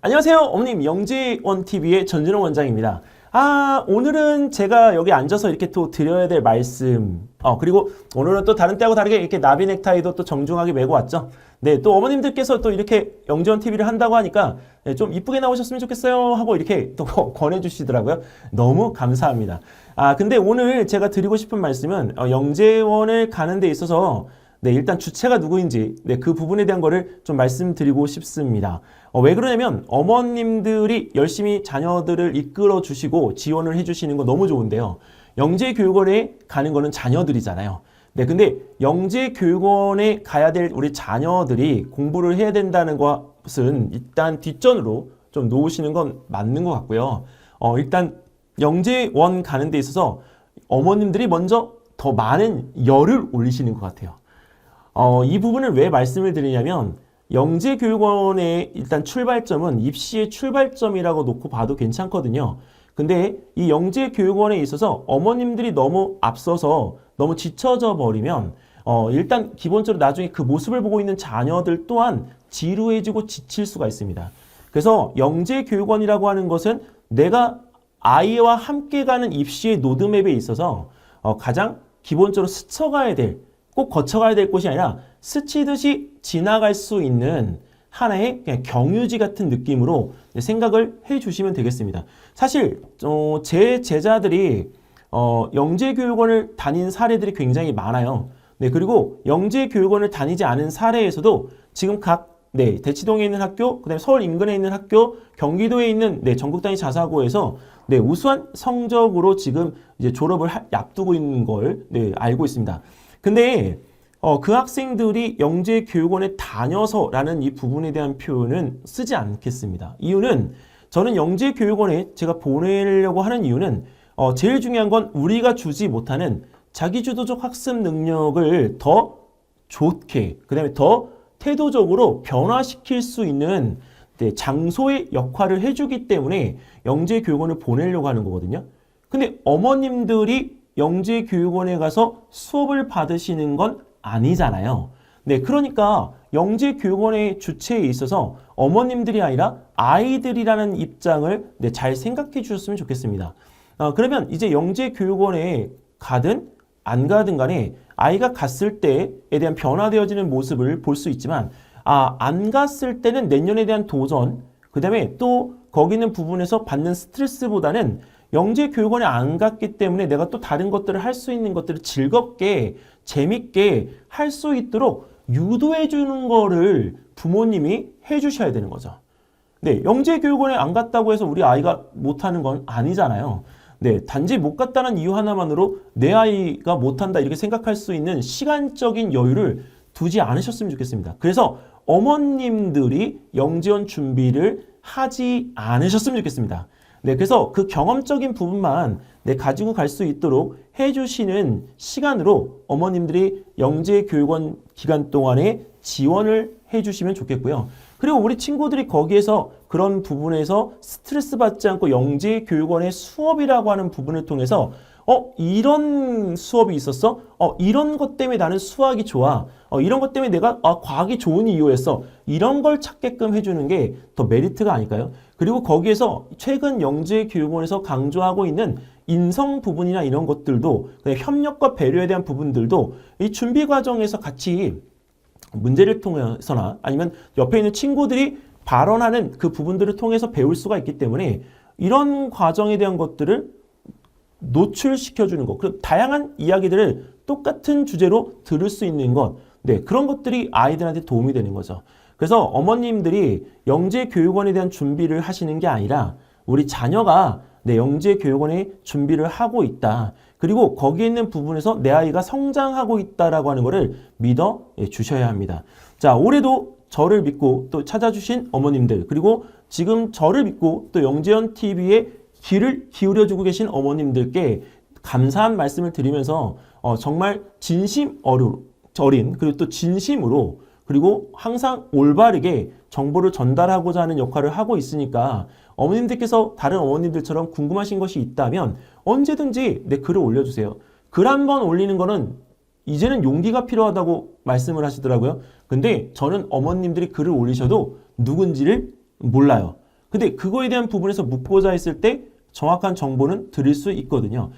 안녕하세요. 어머님 영재원TV의 전진홍 원장입니다. 오늘은 제가 여기 앉아서 이렇게 또 드려야 될 말씀. 그리고 오늘은 또 다른 때하고 다르게 이렇게 나비 넥타이도 또 정중하게 메고 왔죠. 네, 또 어머님들께서 또 이렇게 영재원TV를 한다고 하니까 네, 좀 이쁘게 나오셨으면 좋겠어요 하고 이렇게 또 권해주시더라고요. 너무 감사합니다. 근데 오늘 제가 드리고 싶은 말씀은 영재원을 가는 데 있어서 네, 일단 주체가 누구인지 그 부분에 대한 거를 좀 말씀드리고 싶습니다. 왜 그러냐면 어머님들이 열심히 자녀들을 이끌어 주시고 지원을 해주시는 거 너무 좋은데요. 영재교육원에 가는 거는 자녀들이잖아요. 네, 근데 영재교육원에 가야 될 우리 자녀들이 공부를 해야 된다는 것은 일단 뒷전으로 좀 놓으시는 건 맞는 것 같고요. 일단 영재원 가는 데 있어서 어머님들이 먼저 더 많은 열을 올리시는 것 같아요. 이 부분을 왜 말씀을 드리냐면 영재교육원의 일단 출발점은 입시의 출발점이라고 놓고 봐도 괜찮거든요. 근데 이 영재교육원에 있어서 어머님들이 너무 앞서서 너무 지쳐져 버리면 일단 기본적으로 나중에 그 모습을 보고 있는 자녀들 또한 지루해지고 지칠 수가 있습니다. 그래서 영재교육원이라고 하는 것은 내가 아이와 함께 가는 입시의 로드맵에 있어서 가장 기본적으로 스쳐가야 될, 꼭 거쳐가야 될 곳이 아니라 스치듯이 지나갈 수 있는 하나의 그냥 경유지 같은 느낌으로 생각을 해주시면 되겠습니다. 사실 제 제자들이 영재교육원을 다닌 사례들이 굉장히 많아요. 네, 그리고 영재교육원을 다니지 않은 사례에서도 지금 각 대치동에 있는 학교, 그다음에 서울 인근에 있는 학교, 경기도에 있는 전국 단위 자사고에서 우수한 성적으로 지금 이제 졸업을 앞두고 있는 걸 알고 있습니다. 근데 그 학생들이 영재교육원에 다녀서라는 이 부분에 대한 표현은 쓰지 않겠습니다. 이유는 저는 영재교육원에 제가 보내려고 하는 이유는 제일 중요한 건 우리가 주지 못하는 자기주도적 학습 능력을 더 좋게, 그 다음에 더 태도적으로 변화시킬 수 있는 장소의 역할을 해주기 때문에 영재교육원을 보내려고 하는 거거든요. 근데 어머님들이 영재교육원에 가서 수업을 받으시는 건 아니잖아요. 네, 그러니까 영재교육원의 주체에 있어서 어머님들이 아니라 아이들이라는 입장을 잘 생각해 주셨으면 좋겠습니다. 그러면 이제 영재교육원에 가든 안 가든 간에 아이가 갔을 때에 대한 변화되어지는 모습을 볼 수 있지만 안 갔을 때는 내년에 대한 도전, 그 다음에 또 거기 있는 부분에서 받는 스트레스보다는 영재교육원에 안 갔기 때문에 내가 또 다른 것들을 할 수 있는 것들을 즐겁게 재밌게 할 수 있도록 유도해 주는 거를 부모님이 해 주셔야 되는 거죠. 네, 영재교육원에 안 갔다고 해서 우리 아이가 못하는 건 아니잖아요. 네, 단지 못 갔다는 이유 하나만으로 내 아이가 못한다 이렇게 생각할 수 있는 시간적인 여유를 두지 않으셨으면 좋겠습니다. 그래서 어머님들이 영재원 준비를 하지 않으셨으면 좋겠습니다. 네, 그래서 그 경험적인 부분만 가지고 갈 수 있도록 해주시는 시간으로 어머님들이 영재교육원 기간 동안에 지원을 해주시면 좋겠고요. 그리고 우리 친구들이 거기에서 그런 부분에서 스트레스 받지 않고 영재교육원의 수업이라고 하는 부분을 통해서 이런 수업이 있었어? 이런 것 때문에 나는 수학이 좋아. 이런 것 때문에 내가 과학이 좋은 이유였어. 이런 걸 찾게끔 해주는 게 더 메리트가 아닐까요? 그리고 거기에서 최근 영재교육원에서 강조하고 있는 인성 부분이나 이런 것들도 협력과 배려에 대한 부분들도 이 준비 과정에서 같이 문제를 통해서나 아니면 옆에 있는 친구들이 발언하는 그 부분들을 통해서 배울 수가 있기 때문에 이런 과정에 대한 것들을 노출시켜주는 것, 그리고 다양한 이야기들을 똑같은 주제로 들을 수 있는 것, 그런 것들이 아이들한테 도움이 되는 거죠. 그래서 어머님들이 영재교육원에 대한 준비를 하시는 게 아니라 우리 자녀가 영재교육원에 준비를 하고 있다. 그리고 거기에 있는 부분에서 내 아이가 성장하고 있다라고 하는 것을 믿어 주셔야 합니다. 자, 올해도 저를 믿고 또 찾아주신 어머님들, 그리고 지금 저를 믿고 또 영재원TV에 귀를 기울여주고 계신 어머님들께 감사한 말씀을 드리면서 정말 진심 어린 그리고 또 진심으로 그리고 항상 올바르게 정보를 전달하고자 하는 역할을 하고 있으니까 어머님들께서 다른 어머님들처럼 궁금하신 것이 있다면 언제든지 글을 올려주세요. 글 한 번 올리는 거는 이제는 용기가 필요하다고 말씀을 하시더라고요. 근데 저는 어머님들이 글을 올리셔도 누군지를 몰라요. 근데 그거에 대한 부분에서 묻고자 했을 때 정확한 정보는 드릴 수 있거든요.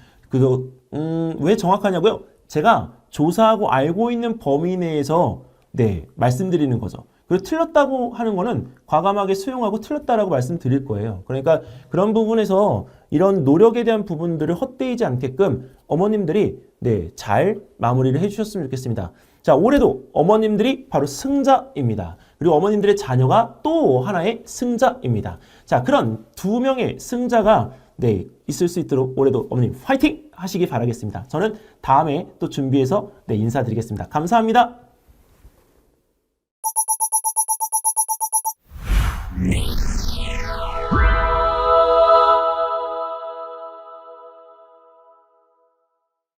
왜 정확하냐고요? 제가 조사하고 알고 있는 범위 내에서 네, 말씀드리는 거죠. 그리고 틀렸다고 하는 거는 과감하게 수용하고 틀렸다라고 말씀드릴 거예요. 그러니까 그런 부분에서 이런 노력에 대한 부분들을 헛되이지 않게끔 어머님들이 네, 잘 마무리를 해주셨으면 좋겠습니다. 자, 올해도 어머님들이 바로 승자입니다. 그리고 어머님들의 자녀가 또 하나의 승자입니다. 자, 그런 두 명의 승자가 네, 있을 수 있도록 올해도 어머님 화이팅 하시기 바라겠습니다. 저는 다음에 또 준비해서 네, 인사드리겠습니다. 감사합니다.